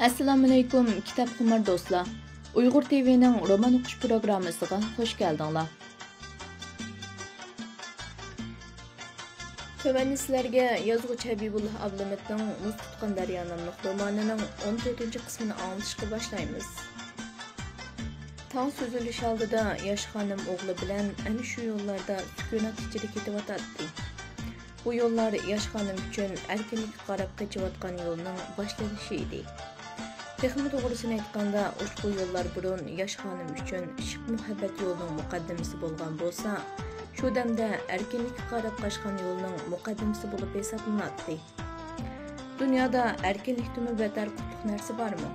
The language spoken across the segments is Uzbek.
Assalomu alaykum kitobxo'mar do'stlar. Uyg'ur TV'ning roman o'qish programmasiga xush keldinglar. Tövәнде sizlarga yozuvchi Habibulloh Ablametning Muz tutgan daryo nomli romanining 14-chi qismini anglashga boshlaymiz. Tong so'zilish oldida yosh xonim o'g'li bilan ana shu yo'llarda sukunat ichida ketyotdi. Bu yo'llar yosh xonim uchun erkinlikka qarab kechayotgan yo'lning boshlanishi edi. Texnik to'g'risini aytganda, ushbu yo'llar burun yosh xonim uchun ishq muhabbat yo'lining muqaddimasi bo'lgan bo'lsa, shu damda erkinlikka qarab qochgan yo'lning muqaddimasi bo'lib hisoblanadi. Dunyoda erkinlikdan betar qutlug' narsa bormi?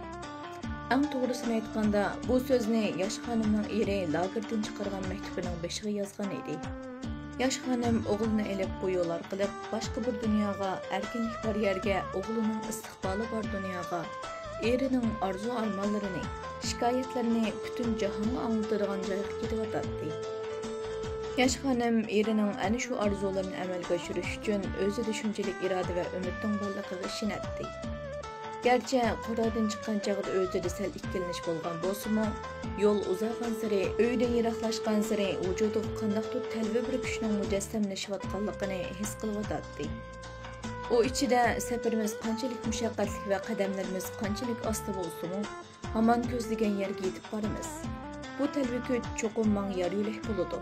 Eng to'g'risini aytganda, bu so'zni yosh xonimning eri lagerdan chiqargan maktubining beshiga yozgan edi. Yosh xonim o'g'lini elib bu yo'l orqali boshqa bir dunyoga, erkinlik bor yerga, o'g'lining istiqboli bor dunyoga, erining arzu-armonlarini, shikoyatlarini butun jahonga anglitadigan joyga ketyotdi. Yosh xonim erining ana shu arzularini amalga oshirish uchun o'zida shunchalik iroda va umidning borligiga ishonadi. Garchi Qur'ondan chiqqan chog'da o'zida sal ikkilanish bo'lgan bo'lsa-mu, yo'l uzoqan sari, uydan yiroqlashgan sari vujudiga qandaqdir talva bir kuchning mujassamlashayotganligini his qilyotdi. O ichida safarimiz qanchalik mushaqqatli va qadamlarimiz qanchalik asta bo'lsa-mu, hamon ko'zlagan yerga yetib boramiz. Bu talva kuch cho'qim menga yor yo'lak bo'ladi.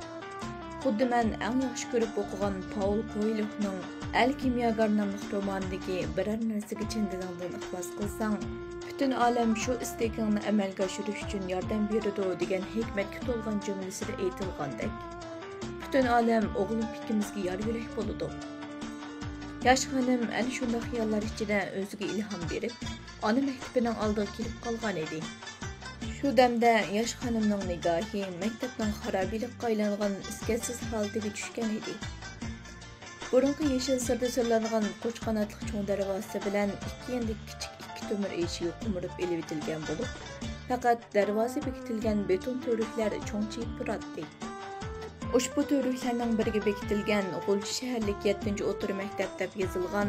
Xuddi men eng yaxshi ko'rib o'qigan Paul Coelho'ning Al Kimyogar nomli romanidagi biror narsaga chin dilingdan ixlos qilsang, butun olam shu istakingni amalga oshirish uchun yordam beradi degan hikmatga to'lgan jumlasida aytilgandek, butun olam o'g'lim fikrimizga yor yo'lak bo'ladi. Yosh xonim ana shunday xiyollar ichida o'ziga ilhom berib, ona maktabining oldiga kelib qolgan edi. Shu damda yosh xonimning nigohi maktabning xarobiylikqa aylangan iskatsiz holatiga tushgan edi. Burungi yeshil sirda sirlangan qo'chqanotli cho'ng darvozasi bilan ikki yonlik kichik ikki temir eshik qumirib elevitilgan bo'lib, faqat darvoza bekitilgan beton to'riklar cho'ngchiyib turadi. Ushbu to'riklarning biriga bekitilgan G'ulji shaharlik 7-o'tir maktab deb yozilgan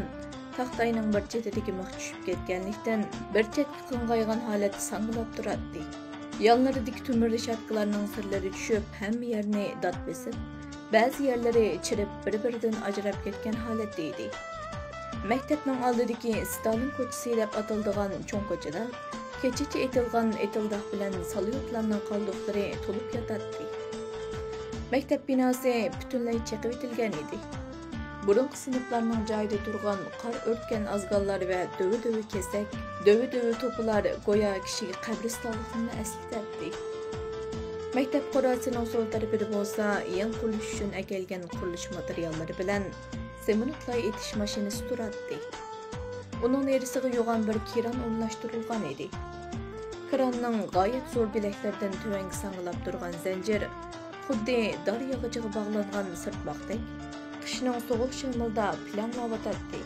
taxtayning bir chetidagi mix tushib ketganlikdan bir chetga qing'aygan holatda sanglab turadi. Yonlaridagi temir reshatkalarning sirlari tushib, hamma yerni dod besib, ba'zi yerlari chirib bir-biridan ajrab ketgan holatda edi. Maktabning oldidagi Stalin ko'chasi deb ataladigan cho'ng ko'chada kechacha etilgan etildoq bilan salyotlarning qoldiqlari to'lib yotadi. Maktab binosi butunlay chaqib etilgan edi. Burungi sinflarning joyida turgan qor o'tgan azgonlar va dövi kesak, dövi to'plar go'yo kishiga qabristonlikni eslatadi. Maktab qorasining so'l tarafida bo'lsa, yangi qurilish uchun akelgan qurilish materiallari bilan sementlar etish mashinasi turadi. Uning nerisiga yo'g'on bir kran o'rnashtirilgan edi. Kranning g'oyat zo'r bilaklardan tuvanga sanglab turgan zanjir xuddi dar yog'ochiga bog'langan sirtmoqdek qishning sovuq shamolda planlanayotdi.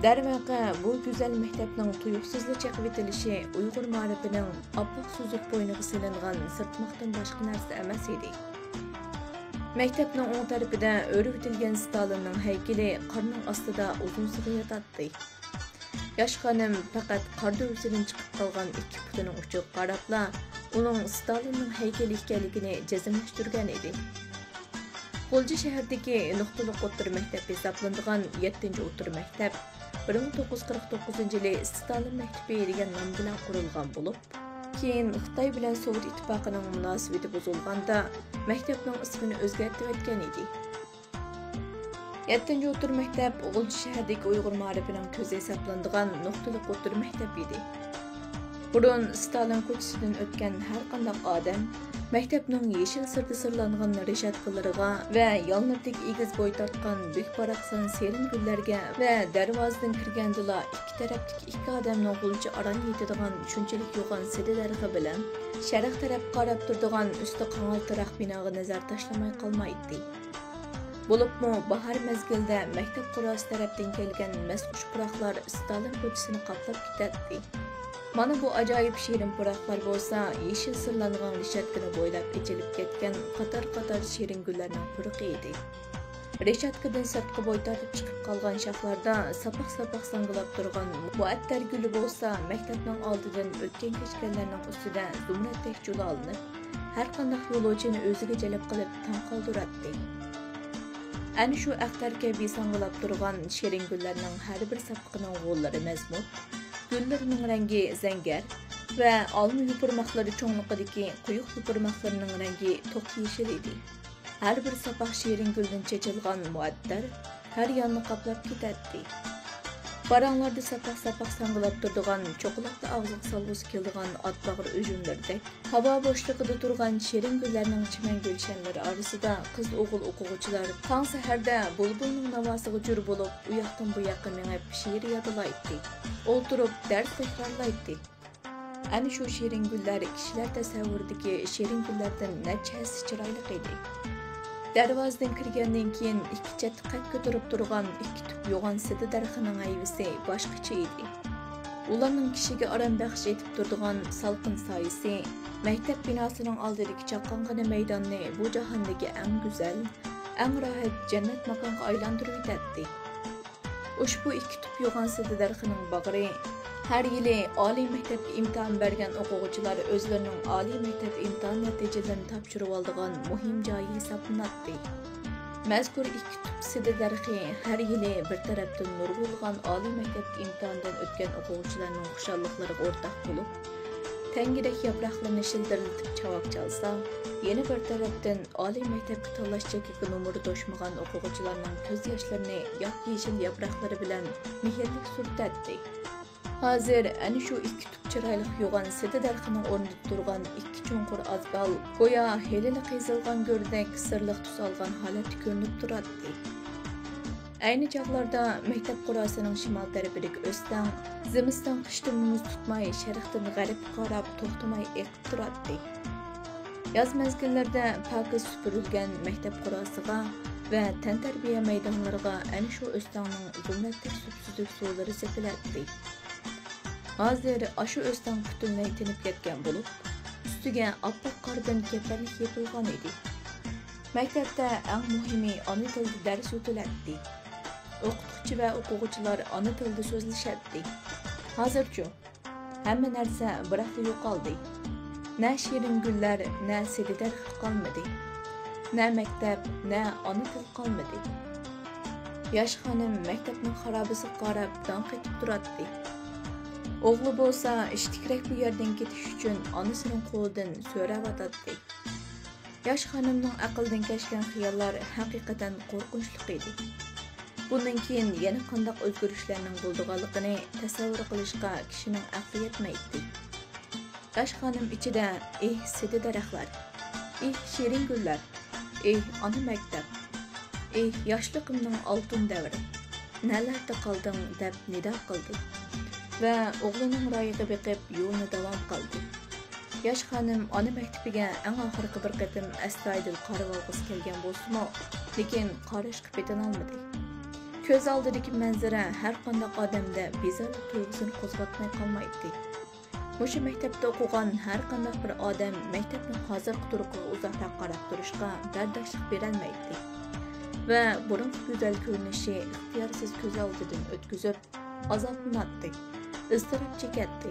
Darvaqa bu go'zal maktabning tuyuqsizlik chaqib etilishi Uyg'ur ma'rifining oppoq suzuq bo'yniga silingan sirtmoqdan boshqa narsa emas edi. Maktabning o'ng tarafida o'rib etilgan Stalinning haykali qorning ostida uzun sig'i yotadi. Yosh xonim faqat qor dovsidan chiqib qolgan ikki putining uchiga qarabla uning Stalinning haykali ekanligini jazmlashtirgan edi. G'ulji shahardagi nuqtali o'tir maktab hisoblanadigan 7-o'tir maktab 1949-yili Stalin maktabi degan nom bilan qurilgan bo'lib, keyin Xitoy bilan Sovet ittifoqining munosabati buzilganda maktabning ismini o'zgartirib o'tgan edi. 7-o'tir maktab G'ulji shahardagi Uyg'ur ma'rifining ko'zi hisoblanadigan nuqtali o'tir maktab edi. Burun Stalin ko'chasidan o'tgan har qanday odam maktabning yeshil sirda sirlangan reshatkalariga va yonlardagi egiz bo'y tortgan bek-baraqsan serin gullarga va darvozadan kirgandila ikki tarafdagi ikki odamning g'ulji aran yetadigan shunchalik yo'g'on sidilarga bilan sharq taraf qarab turadigan usti qangal taraq binoga nazar tashlamay qolmaydi. Bo'libmi bahor mezgilida maktab qurasi tarafdan kelgan masqush puroqlar Stalin ko'chasini qoplab ketadi. Mana bu ajoyib shirin puroqlar bo'lsa, yeshil sirlangan reshatkani bo'ylab echilib ketgan qator-qator shirin gullarning puruqi edi. Reshatkadan sirtqi bo'y tortib chiqib qolgan shoxlarda sapaq-sapaq sangilab turgan muattar guli bo'lsa, maktabning oldidan o'tgan kechganlarning ustida zumratdek julolinib, har qanday yo'lovchini o'ziga jalb qilib tan qoldiratdi. Ana shu axtar kabi sangilab turgan shirin gullarning har bir sapqining g'o'llari mazmut, gullarining rangi zangar va olma yupurmoqlari cho'nliqidagi quyuq yupurmoqlarining rangi to'q yeshil edi. Her bir sapaq shirin gülden çeçilgan muattar her yanını qaplab ketadi. Baranlarda sapaq-sapaq sangılab turduğan, çoqulaqda ağzıq salğısı keldiğan atbağır öjünlerdek, hava boşluğunda turgan shirin güllerinin çimen gülşenleri arasında kız oğul okuğucular taң səhərdə bulbulның navasığı jür bolup, uyaqdan bu yaqqa meňep şiir yadılaydı. Olturup ders tekrarlaydı. Ana şu shirin güller kişiler tasavvurdagi shirin güllerden neçəsi çıraylık idi. Darvozdan kirgandan keyin ikki chetda qad ko'tarib turgan ikki tup yo'g'on sidi darxining ayvisi boshqacha edi. Ularning kishiga orom baxsh etib turgan salqin soyisi maktab binosining oldidagi chaqqong'ina maydonni bu jahondagi eng go'zal, eng rohat jannat makonga aylantirib etadi. Ushbu ikki tup yo'g'on sidi darxining bag'ri her yili oliy maktabga imtihon bergan o'quvchilar o'zlarining oliy maktab imtihon natijalarini topshirib oladigan muhim joyi hisoblanadi. Mazkur ikki tup sidi darxi her yili bir tarafdan nurg'ulg'an oliy maktab imtihondan o'tgan o'quvchilarning xushalliqlariga o'rtaq bo'lib, tangidek yaproqlarni shildirlatib chavoq chalsa, yana bir tarafdan oliy maktabga tanlash chekiga numeri to'shmagan o'quvchilarning ko'z yoshlarini yop-yeshil yaproqlari bilan mehrlik surtadi. Hazır ana shu ikki tup chiroyli yo'g'on sidi darxining o'rnida turgan ikki cho'nqur azbal go'yo helini qiyzilgan go'rdek sirliq tus olgan holatda ko'rinib turadi. Ayni chog'larda maktab qurasining shimol tarafidagi o'stan zimiston qishdan muz tutmay sharqdan g'arbga qarab to'xtamay eqib turadi. Yoz mezgillarida pokiz supurilgan maktab qurasiga va tantarbiya maydonlariga ana shu o'stanning zumratdek supsuzlik suvlari sepiladi. Hazır aşı o'stan butunlay tinib ketgan bo'lib, ustiga oppoq qordan keparlik yepilgan edi. Maktabda eng muhimi ona tilida dars o'tiladi. O'qituvchi va o'quvchilar ona tilida so'zlashadi. Hozircha hamma narsa biroq yo'qoldi. Na shirin gullar, na sididar qolmadi. Na maktab, na ona til qolmadi. Yosh xonim maktabning xarobasiga qarab dong etib turadi. Oğlu bolsa iştikrek bu yerden ketiş üçün anasının qo'lidan so'rayotdi. Yosh xonimning aqldan kechgan xiyollar haqiqatan qo'rqinchli edi. Bundan keyin yana qanday o'zgarishlarning bo'lganligini tasavvur qilishga kishining aqli yetmaydi. Yosh xonim ichida sidi daraxtlar, shirin gullar, ona maktab, yoshligimning oltin davri, nalarda qoldim deb nido qildi. Ve oğlunun rayıga beqib yo'lini davom qildi. Yosh xonim ona maktabiga eng oxirgi bir qatim astoydil qarab olg'isi kelgan bo'lsa-mu, lekin qarashga petinolmadi. Ko'z oldidagi manzara har qanday odamda bezorlik tuyg'usini qo'zg'atmay qolmaydi. Mushu maktabda o'qigan har qanday bir odam maktabning hozirgi turiga uzoqroq qarab turishga bardoshlik berolmaydi. Va burungi go'zal ko'rinishi ixtiyorsiz ko'z oldidan o'tkazib, azoblanadi. Istirab chekatdi.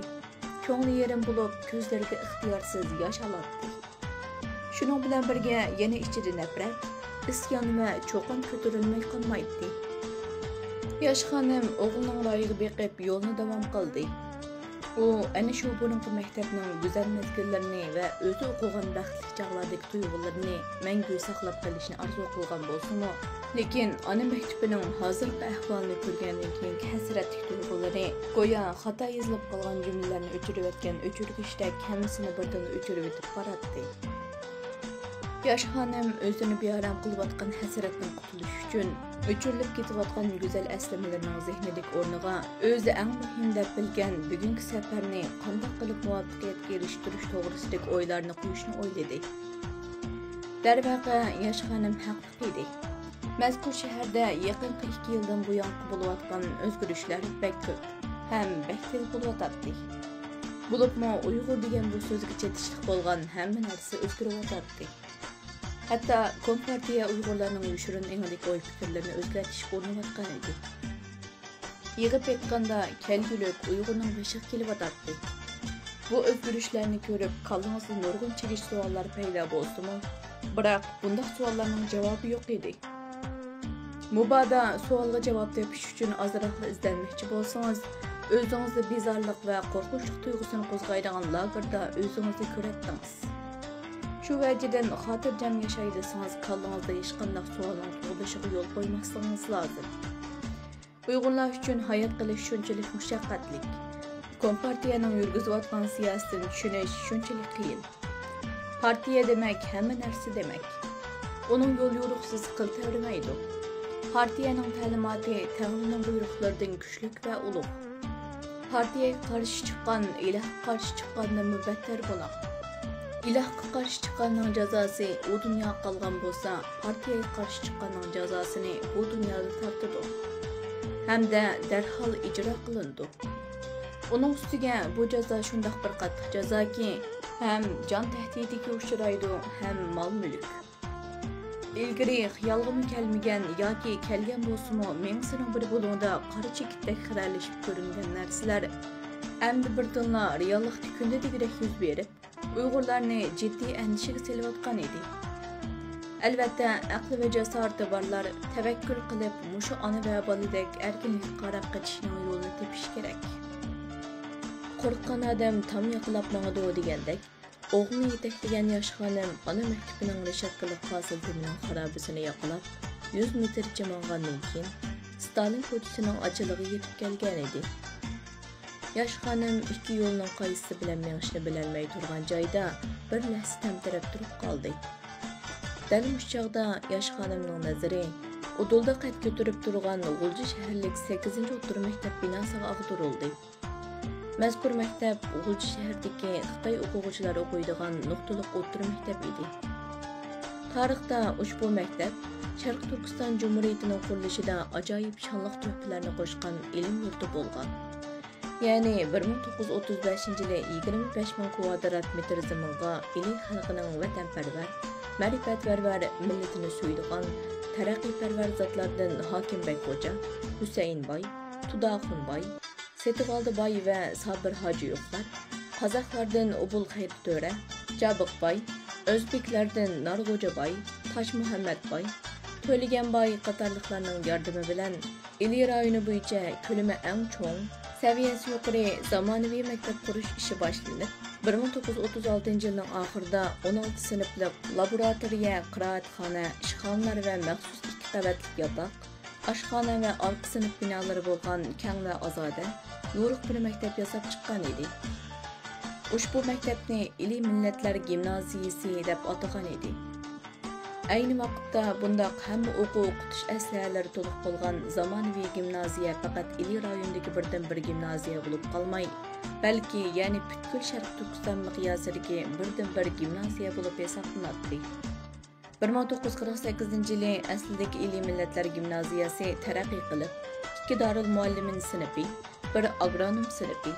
Ko'ngli yerim bo'lib, ko'zlariga ixtiyorsiz yosh oladi. Shuning bilan birga yana ichida nafrat, isyon va cho'qin ko'tarilmay qolmaydi. Yosh xonim o'g'lining royiga beqib yo'lni davom qildi. U ana shu burungi maktabning go'zal mezgillarini va o'zi o'qigan baxtli chog'lardagi tuyg'ularini mangu saqlab qolishni orzu qilgan bo'lsa-mu, lekin ona maktabining hozirgi ahvolini ko'rgandan keyin hasratlik tuyg'ulari go'yo xato yozilib qolgan jumlalarni o'chirayotgan o'chirgichdek hammasini birdan o'chirib etib boradi. Yosh xonim o'zini beorom qilayotgan hasratdan qutulish uchun o'chirilib ketayotgan go'zal aslimalarning zehnidagi o'rniga o'zi eng muhim deb bilgan bugungi safarni qanday qilib muvaffaqiyatga erishtirish to'g'risidagi o'ylarni qo'yishni o'yladi. Darvaqa yosh xonim haqli edi. Mazkur shaharda yaqinqi 2 yildan buyon bo'layotgan o'zgarishlar bek ko'p ham bek tez bo'layotdi. Bo'libmi Uyg'ur degan bu so'zga chetishlik bo'lgan hamma narsa o'zgarayotdi. Hatto Kompartiya Uyg'urlarning yoshirin englik o'y fikrlarini o'zgartirishga urinayotgan edi. Yig'ib aytganda kelgulik Uyg'urning beshiga kelyotdi. Bu o'zgarishlarni ko'rib, qalbingizda nurg'un chekish savollar paydo bo'lsa-mu, biroq bunday savollarning javobi yo'q edi. Mubada savolga javob topish uchun ozroq izlanmoqchi bo'lsangiz, o'zingizda bezorlik va qo'rqinchlik tuyg'usini qo'zg'aydigan lagerda o'zingizni ko'ratdingiz. Shu vajidan xotirjam yashay desangiz, qalbingizda hech qanday savollar tug'ilishiga yo'l qo'ymasligingiz lozim. Uyg'urlar uchun hayot qilish shunchalik mushaqqatli. Kompartiyaning yurgizayotgan siyosatini tushunish shunchalik qiyin. Partiya demak hamma narsa demak. Uning yo'l yo'riqsiz qiltavermaydi. Partiyaning ta'limoti Tangrining buyruqlaridan kuchlik va ulug'. Partiyaga qarshi chiqqan, ilohga qarshi chiqqandan mubattar bo'ladi. Ilohga qarshi chiqqanning jazosi u dunyoga qolgan bo'lsa, partiyaga qarshi chiqqanning jazosini bu dunyoda tortadi. Hamda darhol ijro qilindi. Uning ustiga bu jazo shundoq bir qattiq jazoki, ham jon tahdidiga uchraydi, ham mol-mulk. İlgiri xiyolga kelmagan yoki kelgan bo'lsa-mu, mensining bir bo'lug'ida qora chekitdek xiralashib ko'ringan narsalar endi birdanla reallikda kundadagidek yuz berib, Uyg'urlarni jiddiy andishaga selayotgan edi. Albatta, aqli va jasorati borlar tavakkul qilib, mushu ona va boladek erkinlikka qarab qochishning yo'lini tepish kerak. Qo'rqqan odam tam yiqilib mangadi degandek, o'g'lini yetaklagan yosh xonim ona maktabining reshatkali hosil zemining xarobasini yoqlab 100 metrcha mang'andan keyin Stalin ko'chasining ochiligi yetib kelgan edi. Yosh xonim ikki yo'lning qaysi bilan mengishni bilolmay turgan joyda bir lahza tamtirab turib qoldi. Dal mush chog'da yosh xonimning nazari udulda qad ko'tarib turgan G'ulji shaharlik 8-o'rta maktab binosiga ag'darildi. Mazkur maktab G'ulji shahridagi Xitoy o'quvchilari o'qiydigan nuqtaliq o'rta maktab edi. Tarixda ushbu maktab Sharq Turkiston Jumhuriyatining qurilishida ajoyib shonliq tuhfalarni qo'shgan ilm yurti bo'lgan. Ya'ni 1935-yili 25 ming kvadrat metr zaminga ilm xalqining vatanparvar, ma'rifatparvar millatini suydigan taraqqiyparvar zotlardan Hokimbek Xo'ja, Husaynboy, Tudaxunboy, Setivaldiboy va Sabir Hojiyo'qlar, qozoqlardan Ubul Xayr To'ra, Jabiqboy, o'zbeklardan Narg'o'jaboy, Tosh Muhammadboy, To'liganboy qatorliqlarning yordami bilan Ili rayoni bo'yicha ko'lami eng cho'ng, saviyasi yuqori zamonaviy maktab qurish ishi boshlanib, 1936-yilning oxirida 16 sinflik laboratoriya, qiroatxona, ishxonalar va maxsus 2 qavatli yotoq, oshxona va orqa sinf binolari bo'lgan keng va ozoda yo'riq bir maktab yasab chiqqan edi. Ushbu maktabni Ili millatlar gimnaziyasi deb atagan edi. Ayni vaqtda bundaq hamma o'quv-o'qitish aslihalari to'liq bo'lgan zamonaviy gimnaziya faqat Ili rayonidagi birdan-bir gimnaziya bo'lib qolmay, balki ya'ni butkul Sharq Turkiston miqyosidagi birdan-bir gimnaziya bo'lib hisoblanadi. 1948-yili aslidagi Ili millatlar gimnaziyasi taraqqiy qilib, 2 darul muallimin sinfi, 1 agronom sinfi,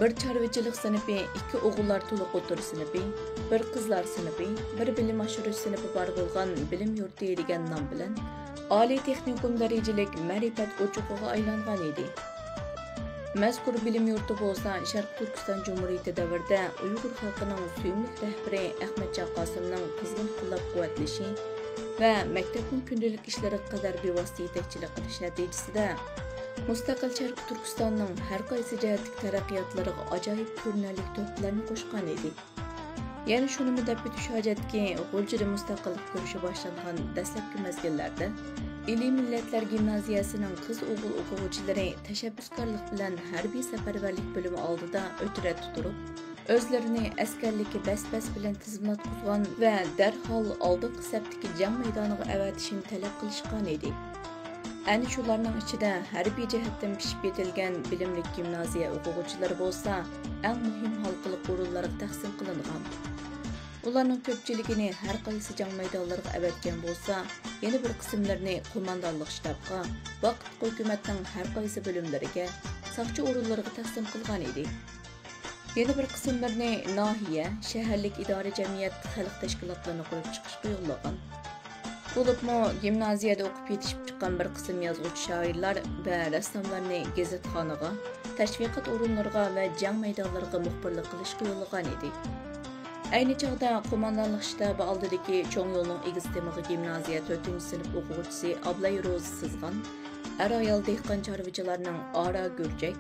1 chorvachilik sinfi, 2 o'g'illar to'liq o'tir sinfi, 1 qizlar sinfi, 1 bilim oshirish sinfi bor bo'lgan bilim yurti degan nom bilan oliy texnikum darajalik ma'rifat o'chog'iga aylangan edi. Mazkur bilim yurti bo'lsa, Sharq Turkiston Jumhuriyati davrida Uyg'ur xalqining suyumli rahbari Ahmadjon Qosimning qizg'in qo'llab-quvvatlashi va maktabning kundalik ishlari qadar bevosita yetakchilik qilish natijasida mustaqil Sharq Turkistonning har qaysi jihatdagi taraqqiyotlariga ajoyib ko'rinarli tuhfalarni qo'shgan edi. Yana shuni deb o'tish hojatki, G'uljida mustaqillik ko'rishi boshlangan dastlabki mezgillarda Ili millatlar gimnaziyasining qiz-o'g'il o'quvchilari tashabbuskorlik bilan harbiy safarbarlik bo'limi oldida o'tira tuturib, o'zlarini askarlikka bas-bas bilan tizimlatgan va darhol oldingi safdagi jang maydoniga avatishni talab qilishgan edi. Ani shularning ichida harbiy jihatdan pishib yetilgan bilimlik gimnaziya o'quvchilari bo'lsa, eng muhim xalqlik o'rinlarga taqsim qilingan. Ularning ko'pchiligini har qaysi jang maydonlariga avatgan bo'lsa, yana bir qismlarini qo'mondonlik shtabga, vaqt hukumatning har qaysi bo'limlariga, soqchi o'rinlariga taqsim qilgan edi. Yana bir qismlarini nahiye, shaharlik idora jamiyat xalq tashkilotlarini qurib chiqishga yo'llagan. Bo'libmi gimnaziyada o'qib yetishib chiqqan bir qism yozuvchi shoirlar va rassomlarni gazetxonaga, tashviqot o'rinlariga va jang maydonlariga muxbirlik qilishga yo'llagan edi. Ayni chog'da qo'mondonlik shtabi oldidagi cho'ng yo'lning egiz temig'i gimnaziya 4-sinf o'quvchisi Ablay Ro'zi sizgan ayol dehqon chorvachilarning ora gurjak,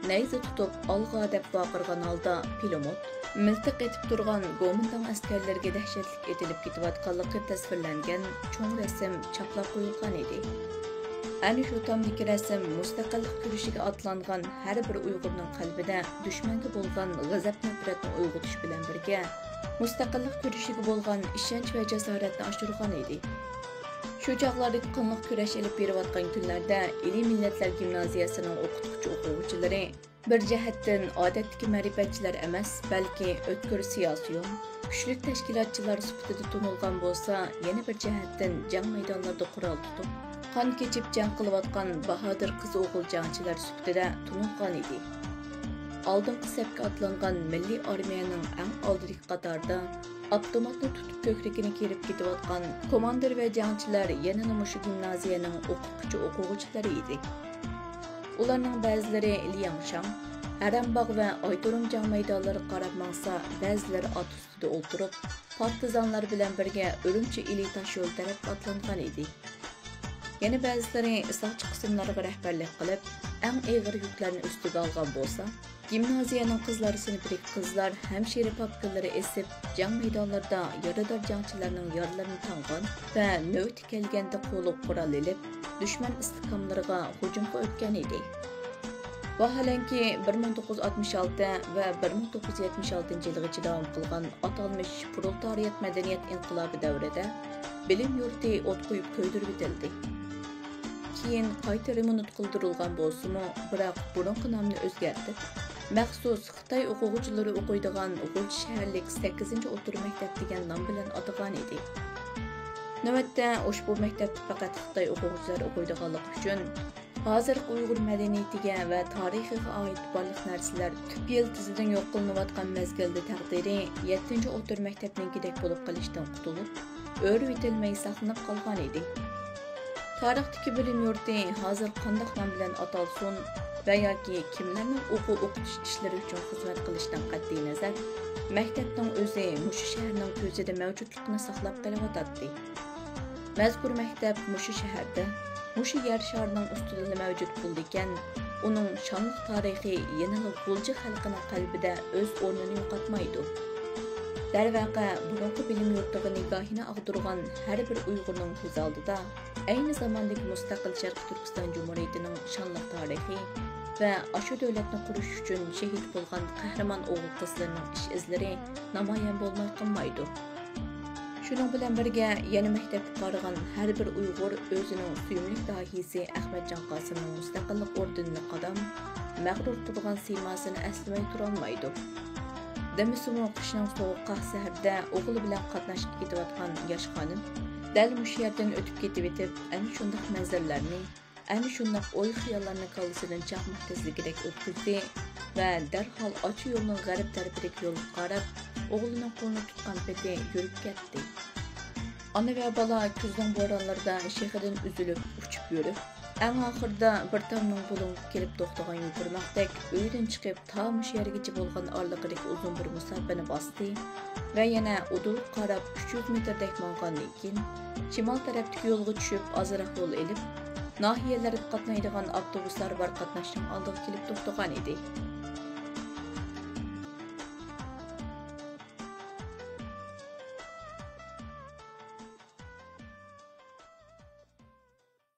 nayza tutib olg'a deb vaqirgan holda pilomot, miltiq etib turgan Go'mindang askarlarga dahshatlik etilib ketayotganligi tasvirlangan cho'ng rasm chaplab qo'yilgan edi. Ana shu tomdagi rasm mustaqillik kurashiga otlangan har bir Uyg'urning qalbida dushmanga bo'lgan g'azab nafratni uyg'otish bilan birga mustaqillik kurashiga bo'lgan ishonch va jasoratni oshirgan edi. Shu chog'larda qonliq kurash olib berayotgan kunlarda Ilmiy Millatlar gimnaziyasining o'qituvchi-o'quvchilari bir jihatdan odatdagi ma'rifatchilar emas, balki o'tkir siyosiyon, kuchli tashkilotchilar sifatida tunilgan bo'lsa, yana bir jihatdan jang maydonlarida qurol tutib, qon kechib jang qilayotgan bahodir qiz-o'g'il jangchilar sifatida tunilgan edi. Oldingi safga otlangan milliy armiyaning eng oldingi qatorida avtomatni tutib ko'kragini kerib ketayotgan komandir va jangchilar yana mushu gimnaziyaning o'quvchi-o'quvchilari edi. Ularning ba'zilari Liyangshan, Arambog' va Oyturum jang maydonlari qarab mangsa, ba'zilari ot ustida o'tirib, partizanlar bilan birga Urumchi ili tosh yo'l taraf otlangan edi. Yana ba'zilari soqchi qismlariga rahbarlik qilib, eng og'ir yuklarni ustiga olgan bo'lsa, gimnaziyaning qizlari sinfidagi qizlar hamshira papkallari esib, jang maydonlarida yarador jangchilarning yorlarini tangan va navbati kelganda qo'lib qurol olib, dushman istiqomlariga hujumga o'tgan edi. Vaholanki 1966 va 1976-yilgacha davom qilgan atalmish proletariat madaniyat inqilobi davrida bilim yurti o't qo'yib ko'ydirib etildi. Keyin qayta remont qildirilgan bo'lsa-mu, biroq burunqi nomni o'zgartirib, maxsus Xitoy o'quvchilari o'qiydigan G'ulji shaharlik 8-o'tir maktab degan nom bilan atagan edi. Navbatda ushbu maktabda faqat Xitoy o'quvchilari o'qiydiganligi uchun hozirgi Uyg'ur madaniyatiga va tarixiga oid barliq narsalar tub yil tizidan yo'q qilinayotgan mezgilda taqdiri 7-o'tir maktabninkidek bo'lib qolishdan qutulib, o'rib etilmay saqlanib qolgan edi. Tarixdagi bilim yurti hozir qanday nom bilan atalsin va yoki kimlarning o'qitish ishlari uchun xizmat qilishidan qat'iy nazar, maktabning o'zi mushu shaharning ko'zida mavjudligini saqlab qolyapti. Mazkur maktab mushu shaharda, mushu yer sharining ustida mavjud bo'ldi ekan, uning shonli tarixi yana G'ulji xalqining qalbida o'z o'rnini yo'qotmaydi. Darvaqa, burunqi bilim yurtiga nigohini og'dirgan har bir Uyg'urning ko'z oldida ayni zamondagi mustaqil Sharqiy Turkiston Jumhuriyatining shonli tarixi va ashu davlatni qurish uchun shahid bo'lgan qahramon o'g'il qizlarning ish izlari namoyon bo'lmay qolmaydi. Shuning bilan birga yana maktabga qaragan har bir Uyg'ur o'zining suyumli dohisi Ahmadjon Qosimning mustaqillik o'rnini qadam, mag'rur turgan siymosini aslamay turolmaydi. Demisimi qishning sovuq qahsarda o'g'li bilan qatnashib ketayotgan yosh xonim dal mush yerdan o'tib ketib etib, ana shunday manzarlarni, ana shunday o'y-xayollarni kallasidan chaqmoq tezligidek o'tkazdi va darhol ochi yo'lning g'arb tarafidagi yo'lga qarab, o'g'lining qo'lini tutgan peti yurib ketdi. Ana va bola kuzning bo'ronlarida shehidan uzilib, uchib yurib, eng oxirida bir tomning bulunib kelib to'xtagan yugurmoqdek uydan chiqib tamush yergacha bo'lgan orliqidagi uzun bir musofani bosdi va yana udulib qarab 300 metrdek mong'andan keyin shimol tarafdagi yo'lga tushib ozroq yo'l elib, nahiyalarga qatnaydigan avtobuslar bor qatnashning oldiga kelib to'xtagan edi.